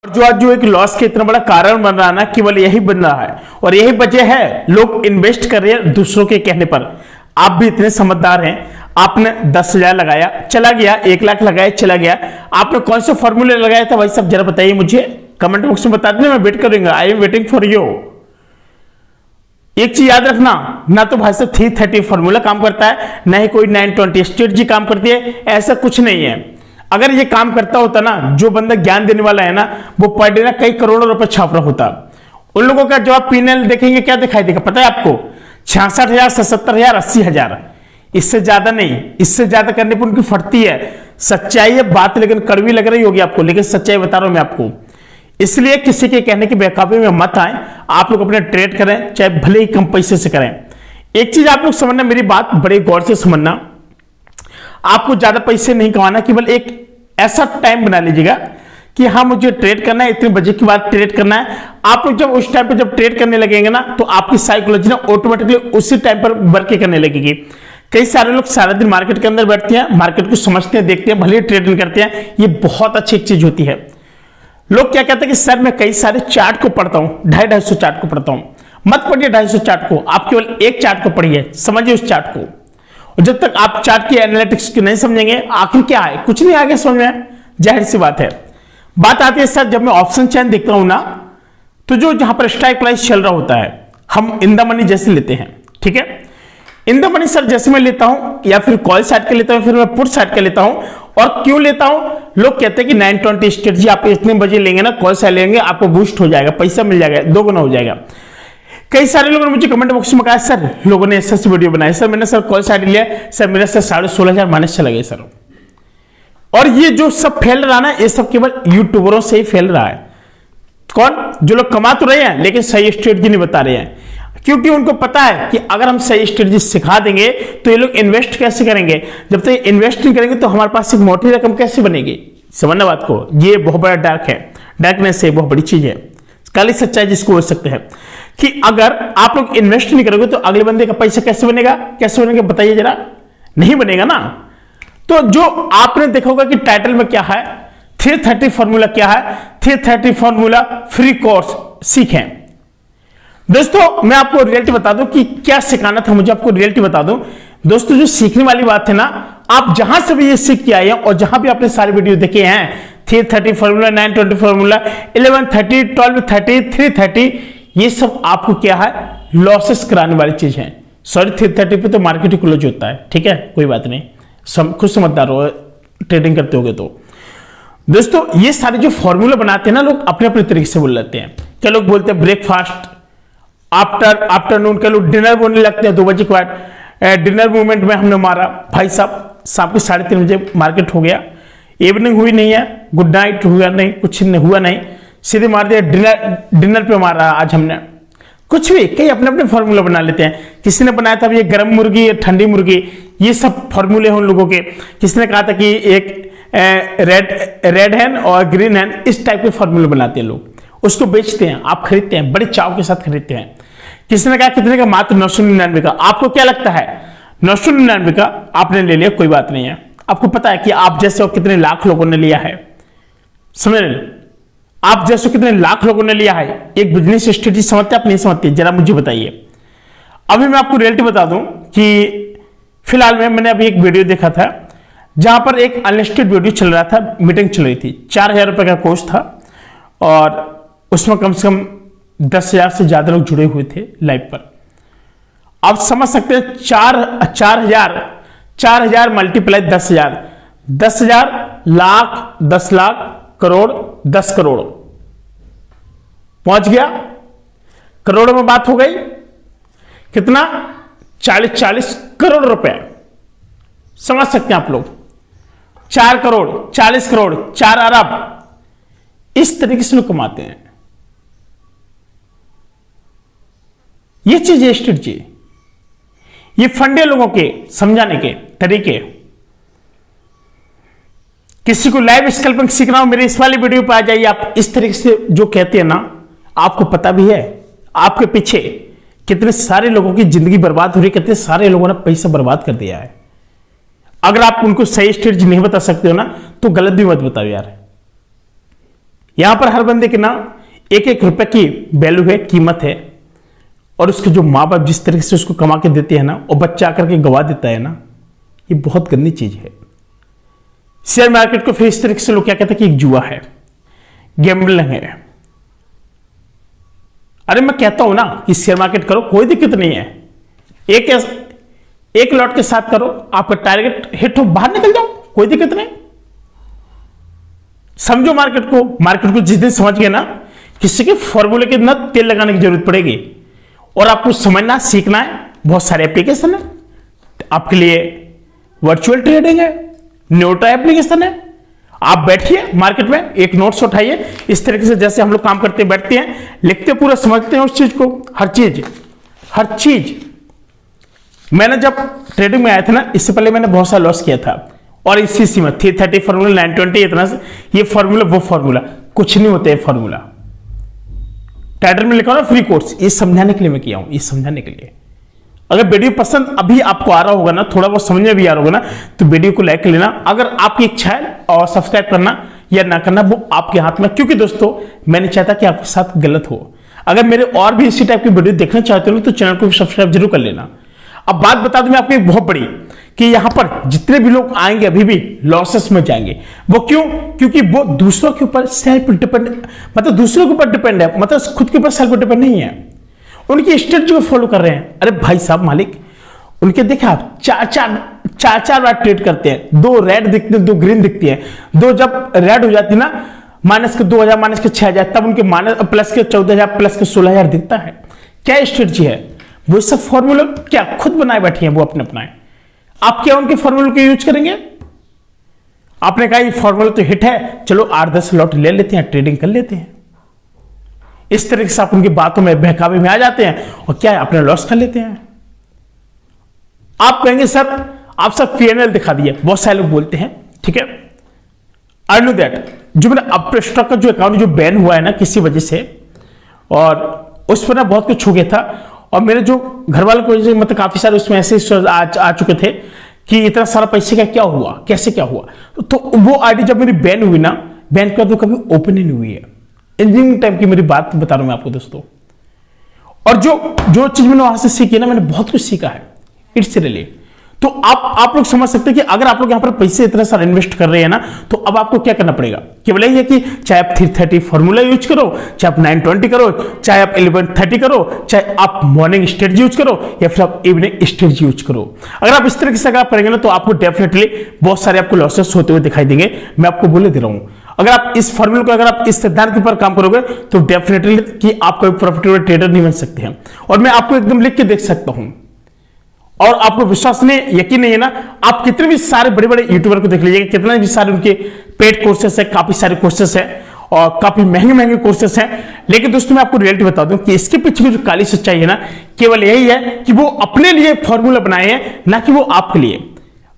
और जो आज जो एक लॉस के इतना बड़ा कारण बन रहा है ना, केवल यही बन रहा है और यही वजह है लोग इन्वेस्ट कर रहे हैं दूसरों के कहने पर। आप भी इतने समझदार हैं, आपने 10,000 लगाया चला गया, 1 लाख लगाया चला गया, आपने कौन से फॉर्मूले लगाया था भाई साहब, जरा बताइए मुझे, कमेंट बॉक्स में बता देना, मैं वेट करूंगा। I am waiting for you. एक चीज याद रखना, ना तो भाई साहब 330 फॉर्मूला काम करता है, ना ही कोई 920 स्ट्रेटजी काम करती है, ऐसा कुछ नहीं है। अगर ये काम करता होता ना, जो बंदा ज्ञान देने वाला है ना, वो पर डे ना कई करोड़ों रुपए छाप रहा होता। उन लोगों का जब आप पीएनएल देखेंगे क्या दिखाई देगा पता है आपको? 66,000, 77,000, 80,000, इससे ज्यादा नहीं। इससे ज्यादा करने पर उनकी फटती है। सच्चाई है बात, लेकिन कड़वी लग रही होगी आपको, लेकिन सच्चाई बता रहा हूं मैं आपको। इसलिए किसी के कहने के बेकाबू में मत आए, आप लोग अपने ट्रेड करें, चाहे भले ही कम पैसे से करें। एक चीज आप लोग समझना, मेरी बात बड़े गौर से समझना, आपको ज्यादा पैसे नहीं कमाना, केवल एक ऐसा टाइम बना लीजिएगा कि हाँ मुझे ट्रेड करना है, इतने बजे के बाद ट्रेड करना है। आप लोग जब उस टाइम पे जब ट्रेड करने लगेंगे ना, तो आपकी साइकोलॉजी ना ऑटोमेटिकली उसी टाइम पर वर्क करने लगेगी। कई सारे लोग सारा दिन मार्केट के अंदर बैठते हैं, मार्केट को समझते हैं, देखते हैं, भले ही ट्रेडिंग करते हैं, ये बहुत अच्छी एक चीज होती है। लोग क्या कहते हैं कि सर मैं कई सारे चार्ट को पढ़ता हूं, 250 चार्ट को पढ़ता हूं। मत पढ़िए 250 चार्ट को, आप केवल एक चार्ट को पढ़िए, समझिए उस चार्ट को। और जब तक आप चार्ट की एनालिटिक्स की नहीं समझेंगे, आखिर क्या है, कुछ नहीं आगे समझ में, जाहिर सी बात है। बात आती है सर, जब मैं ऑप्शन चेन देखता हूं ना, तो जो जहां पर स्ट्राइक प्राइस चल रहा होता है, हम इन द मनी जैसे लेते हैं, ठीक है, इन द मनी सर जैसे मैं लेता हूं, या फिर कॉल साइड का लेता हूं, फिर मैं पुट साइड का लेता हूं। और क्यों लेता हूं? लोग कहते हैं कि 920 स्ट्रेटजी आप इतने बजे लेंगे ना, कॉल साइड लेंगे, आपको बूस्ट हो जाएगा, पैसा मिल जाएगा, 2 गुना हो जाएगा। कई सारे लोगों ने मुझे कमेंट बॉक्स में कहा सर लोगों ने ऐसा वीडियो बनाया, सर मैंने सर कॉल साइड लिया, सर मेरा सर 16,500 माइनस चला गया सर। और ये जो सब फैल रहा ना, ये सब केवल यूट्यूबरों से ही फैल रहा है। कौन? जो लोग कमा तो रहे हैं लेकिन सही स्ट्रेटजी नहीं बता रहे हैं, क्योंकि उनको पता है कि अगर हम सही स्ट्रेटजी सिखा देंगे तो ये लोग इन्वेस्ट कैसे करेंगे। जब तक इन्वेस्ट नहीं करेंगे तो हमारे पास एक मोटी रकम कैसे बनेगी? समझना बात को, ये बहुत बड़ा डार्क है, डार्कनेस है, बहुत बड़ी चीज है, काली सच्चाई जिसको बोल सकते हैं। कि अगर आप लोग इन्वेस्ट नहीं करोगे तो अगले बंदे का पैसा कैसे बनेगा? कैसे बनेगा बताइए जरा, नहीं बनेगा ना। तो जो आपने देखा होगा कि टाइटल में क्या है, 330 फॉर्मूला क्या है, 330 फॉर्मूला फ्री कोर्स सीखें। दोस्तों मैं आपको रियलिटी बता दूं कि क्या सिखाना था मुझे, आपको रियलिटी बता दूं। दोस्तों जो सीखने वाली बात है ना, आप जहां से भी ये सीख के आए हैं और जहां भी आपने सारे वीडियो देखे हैं, 330 फॉर्मूला, 920 फॉर्मूला, 1130, 1230, 330, ये सब आपको क्या है, लॉसेस कराने वाली चीज है। सॉरी 330 पे तो मार्केट क्लोज होता है, ठीक है, कोई बात नहीं, खुद समझदार हो, ट्रेडिंग करते होगे तो। दोस्तों ये सारे जो फॉर्मूला बनाते हैं ना लोग, अपने अपने तरीके से बोल लेते हैं। क्या लोग बोलते हैं ब्रेकफास्ट, आफ्टरनून के लोग डिनर बोलने लगते हैं, 2 बजे के बाद डिनर मूवमेंट में हमने मारा। भाई साहब शाम के 3:30 बजे मार्केट हो गया, इवनिंग हुई नहीं है, गुड नाइट हुआ नहीं, कुछ नहीं हुआ नहीं, सीधे मार दिया, डिनर पे मारा आज हमने। कुछ भी, कई अपने अपने फॉर्मूला बना लेते हैं। किसी ने बनाया था ये गर्म मुर्गी, ठंडी मुर्गी, ये सब फॉर्मूले हैं उन लोगों के। किसी ने कहा था कि एक रेड हैन और ग्रीन हैन, इस टाइप के फॉर्मूले बनाते हैं लोग, उसको बेचते हैं, आप खरीदते हैं, बड़े चाव के साथ खरीदते हैं। किसी ने कहा कितने का, मात्र 999 का। आपको क्या लगता है 999 का आपने ले लिया, कोई बात नहीं है। आपको पता है कि आप जैसे कितने लाख लोगों ने लिया है, समझ रहे, आप जैसे कितने लाख लोगों ने लिया है। एक बिजनेस स्ट्रेटजी समझते आप नहीं समझते, जरा मुझे बताइए। अभी मैं आपको रियलिटी बता दूं कि फिलहाल में मैंने अभी एक वीडियो देखा था, जहां पर एक अनलिस्टेड वीडियो चल रहा था, मीटिंग चल रही थी, 4,000 रुपए का कोर्स था और उसमें कम से कम 10,000 से ज्यादा लोग जुड़े हुए थे लाइव पर। आप समझ सकते हैं 4,000 मल्टीप्लाई 10,000, 10,000 लाख, 10 लाख, करोड़, 10 करोड़ पहुंच गया, करोड़ों में बात हो गई। कितना? 40 करोड़ रुपए। समझ सकते हैं आप लोग, 4 करोड़, 40 करोड़, 4 अरब, इस तरीके से लोग कमाते हैं। ये चीज है स्ट्रेटजी, ये फंडे लोगों के समझाने के तरीके। किसी को लाइव स्कैल्पिंग सीखना हो, मेरे इस वाली वीडियो पर आ जाइए। आप इस तरीके से जो कहते हैं ना, आपको पता भी है आपके पीछे कितने सारे लोगों की जिंदगी बर्बाद हो रही है, कितने सारे लोगों ने पैसा बर्बाद कर दिया है। अगर आप उनको सही स्ट्रेटजी नहीं बता सकते हो ना, तो गलत भी मत बताओ यार। यहां पर हर बंदे के ना एक एक रुपए की वैल्यू है, कीमत है, और उसके जो माँ बाप जिस तरीके से उसको कमा के देते हैं ना, और बच्चा आकर के गवा देता है ना, ये बहुत गंदी चीज है। शेयर मार्केट को फिर इस तरीके से लोग क्या कहते हैं कि एक जुआ है, गैम्बलिंग है। अरे मैं कहता हूं ना कि शेयर मार्केट करो, कोई दिक्कत नहीं है, एक लॉट के साथ करो, आपका टारगेट हिट हो, बाहर निकल जाओ, कोई दिक्कत नहीं। समझो मार्केट को जिस दिन समझ गए ना, किसी के फॉर्मूले के ना तेल लगाने की जरूरत पड़ेगी, और आपको समझना सीखना है। बहुत सारे एप्लीकेशन है आपके लिए, वर्चुअल ट्रेडिंग है, नोटा एप्लीकेशन है। आप बैठिए मार्केट में, एक नोट्स उठाइए, इस तरीके से जैसे हम लोग काम करते हैं, बैठते हैं, लिखते पूरा, समझते हैं उस चीज को, हर चीज। मैंने जब ट्रेडिंग में आया था ना, इससे पहले मैंने बहुत सारा लॉस किया था, और इसी सीमा 330 फॉर्मूला 920 इतना, ये फॉर्मूला वो फॉर्मूला कुछ नहीं होता है। फॉर्मूला टाइटल में लिखा हो ना फ्री कोर्स, ये समझाने के लिए मैं किया हूं, ये समझाने के लिए। अगर वीडियो पसंद अभी आपको आ रहा होगा ना, थोड़ा बहुत समझ में भी आ रहा होगा ना, तो वीडियो को लाइक कर लेना। अगर आपकी इच्छा है, और सब्सक्राइब करना या ना करना वो आपके हाथ में, क्योंकि दोस्तों मैं नहीं चाहता कि आपके साथ गलत हो। अगर मेरे और भी इसी टाइप की वीडियो देखना चाहते हो तो चैनल को सब्सक्राइब जरूर कर लेना। अब बात बता दूं मैं आपको एक बहुत बड़ी, कि यहां पर जितने भी लोग आएंगे अभी भी लॉसेस में जाएंगे। वो क्यों? क्योंकि वो दूसरों के ऊपर सेल्फ डिपेंड, मतलब दूसरों के ऊपर डिपेंड है, मतलब खुद के ऊपर सेल्फ डिपेंड नहीं है। उनकी स्ट्रेटजी को फॉलो कर रहे हैं। अरे भाई साहब मालिक, उनके देखे आप चार बार ट्रेड करते हैं, 2 रेड दिखते हैं, 2 ग्रीन दिखती है, 2 जब रेड हो जाती है ना, माइनस के 2000 माइनस के 6000, तब उनके माइनस प्लस के 14000 प्लस के 16000 दिखता है। क्या स्ट्रेटजी है? वो सब फॉर्मूला क्या खुद बनाए बैठे हैं, वो अपने अपनाए। आप क्या उनके फॉर्मूले को यूज करेंगे? आपने कहा ये फॉर्मूला तो हिट है, चलो 8-10 लॉट ले लेते हैं, ट्रेडिंग कर लेते हैं। इस तरीके से आप उनकी बातों में बहकावे में आ जाते हैं, और क्या है, अपने लॉस कर लेते हैं। आप कहेंगे सर आप सब P&L दिखा दिए, बहुत सारे लोग बोलते हैं, ठीक है, आई नो दैट। जो मेरा अप स्टॉक का जो अकाउंट जो बैन हुआ है ना किसी वजह से, और उस पर ना बहुत कुछ हो गया था, और मेरे जो घर वालों की वजह से मतलब काफी सारे उसमें ऐसे आ चुके थे कि इतना सारा पैसे का क्या हुआ, कैसे क्या हुआ। तो वो आईडी जब मेरी बैन हुई ना, बैन के बाद वो कभी ओपन ही नहीं हुई है। इंजीनियरिंग टाइम की मेरी बात बता रहा हूं मैं आपको दोस्तों। और जो चीज मैंने वहां से सीखी ना, मैंने बहुत कुछ सीखा है इट्स रियली। तो आप लोग समझ सकते हैं कि अगर आप लोग यहां पर पैसे इतना सारा इन्वेस्ट कर रहे हैं ना, तो अब आपको क्या करना पड़ेगा। केवल यही है कि चाहे आप 330 फॉर्मूला यूज करो, चाहे आप 920 करो, चाहे आप 1130 करो, चाहे आप मॉर्निंग स्ट्रेटजी यूज करो, या फिर आप इवनिंग स्ट्रेटजी यूज करो। अगर आप इस तरीके से अगर करेंगे ना, तो आपको डेफिनेटली बहुत सारे आपको लॉसेस होते हुए दिखाई देंगे। मैं आपको बोले दे रहा हूं, अगर आप इस फॉर्मूले को, अगर आप इस सिद्धांत के ऊपर काम करोगे, तो डेफिनेटली कि आप कोई प्रॉफिटेबल ट्रेडर नहीं बन सकते हैं। और मैं आपको एकदम लिख के देख सकता हूं, और आपको विश्वास नहीं, यकीन नहीं है ना, आप कितने भी सारे बड़े बड़े यूट्यूबर को देख लीजिएगा, कितने भी सारे उनके पेड कोर्सेस है, काफी सारे कोर्सेस है, और काफी महंगे महंगे कोर्सेस हैं। लेकिन दोस्तों मैं आपको रियलिटी बता दूं कि इसके पीछे जो काली सच्चाई है ना, केवल यही है कि वो अपने लिए फॉर्मूला बनाए हैं, ना कि वो आपके लिए।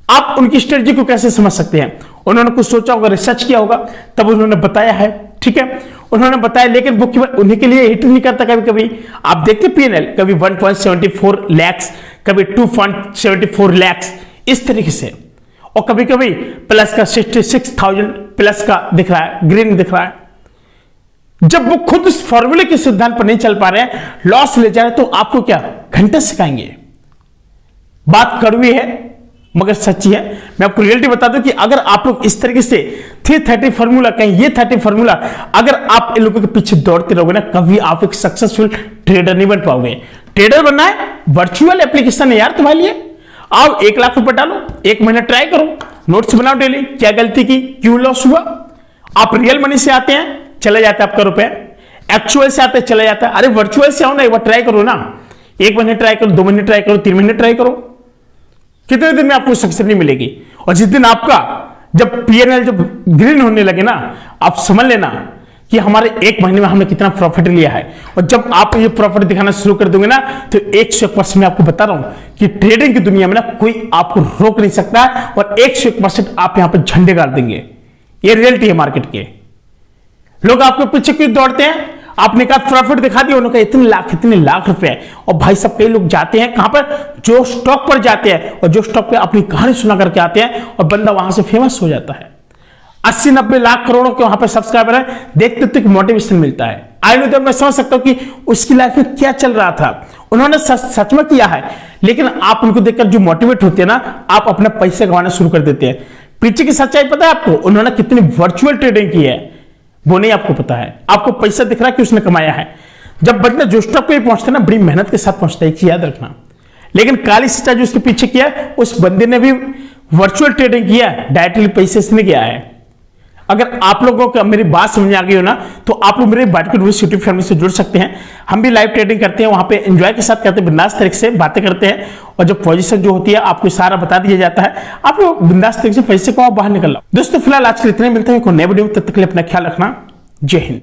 आप उनकी स्ट्रेटजी को कैसे समझ सकते हैं? उन्होंने कुछ सोचा होगा, रिसर्च किया होगा, तब उन्होंने बताया है, ठीक है, उन्होंने बताया। लेकिन वो केवल उन्हीं के लिए हिट नहीं करता। कभी कभी आप देखते P&L, कभी 1.74 लाख, कभी 2.74 लाख, इस तरीके से, और कभी कभी प्लस का 66,000 प्लस का दिख रहा है, ग्रीन दिख रहा है। जब वो खुद इस फॉर्मूले के सिद्धांत पर नहीं चल पा रहे हैं, लॉस ले जा रहे हैं, तो आपको क्या घंटे सिखाएंगे। बात कड़वी है मगर सच्ची है। मैं आपको रियलिटी बता दूं कि अगर आप लोग इस तरीके से 330 फॉर्मूला, कहीं ये 30 फॉर्मूला, अगर आप इन लोगों के पीछे दौड़ते रहोगे ना, कभी आप एक सक्सेसफुल ट्रेडर नहीं बन पाओगे। ट्रेडर बनना है, वर्चुअल एप्लीकेशन है यार तुम्हारे लिए। आओ 1 लाख रुपए डालो, 1 महीना ट्राई करो, नोट्स बनाओ डेली, क्या गलती की, क्यों लॉस हुआ। आप रियल मनी से आते हैं, चले जाता है आपका रुपए, एक्चुअल से आते हैं चले जाता है। अरे वर्चुअल से आओ ना, एक बार ट्राई करो ना, 1 महीने ट्राई करो, 2 महीने ट्राई करो, 3 महीने ट्राई करो, कितने दिन में आपको सक्सेस नहीं मिलेगी। और जिस दिन आपका जब P&L जब ग्रीन होने लगे ना, आप समझ लेना कि हमारे 1 महीने में हमने कितना प्रॉफिट लिया है। और जब आप ये प्रॉफिट दिखाना शुरू कर दोगे ना, तो 101% मैं आपको बता रहा हूं कि ट्रेडिंग की दुनिया में ना कोई आपको रोक नहीं सकता, और 101% आप यहां पर झंडे गाड़ देंगे। ये रियलिटी है मार्केट के। लोग आपके पीछे क्यों दौड़ते हैं? आपने कहा प्रॉफिट दिखा दिया, उन्होंने कहा इतने लाख रुपए। और भाई सब कई लोग जाते हैं कहां पर, जो स्टॉक पर जाते हैं, और जो स्टॉक पे अपनी कहानी सुना करके आते हैं, और बंदा वहां से फेमस हो जाता है। 80-90 लाख करोड़ों के वहां पे सब्सक्राइबर है, देखते तो मोटिवेशन मिलता है। आई नो, तो मैं समझ सकता हूं कि उसकी लाइफ में क्या चल रहा था। उन्होंने सच में किया है, लेकिन आप उनको देखकर जो मोटिवेट होते हैं ना, आप अपना पैसे कमाना शुरू कर देते हैं। पीछे की सच्चाई पता है आपको? उन्होंने कितनी वर्चुअल ट्रेडिंग की है वो नहीं आपको पता है। आपको पैसा दिख रहा है कि उसने कमाया है। जब बंदा जो स्टॉक पे पहुंचता है ना, बड़ी मेहनत के साथ पहुंचता है, एक चीज याद रखना। लेकिन काली सच्चाई जो उसके पीछे किया है, उस बंदे ने भी वर्चुअल ट्रेडिंग किया है, डायरेक्टली पैसे से नहीं गया है। अगर आप लोगों को मेरी बात समझ आ गई हो ना, तो आप लोग मेरे बाइटकॉइन रूल्स यूट्यूब फैमिली से जुड़ सकते हैं। हम भी लाइव ट्रेडिंग करते हैं, वहां पे एंजॉय के साथ करते हैं, बिंदास तरीके से बातें करते हैं, और जब पोजीशन जो होती है आपको सारा बता दिया जाता है, आप लोग बिंदास तरीके से पैसे को बाहर निकल लो। दोस्तों फिलहाल आज के लिए इतने, मिलते हैं नए वीडियो में, तब तक के लिए अपना ख्याल रखना। जय हिंद।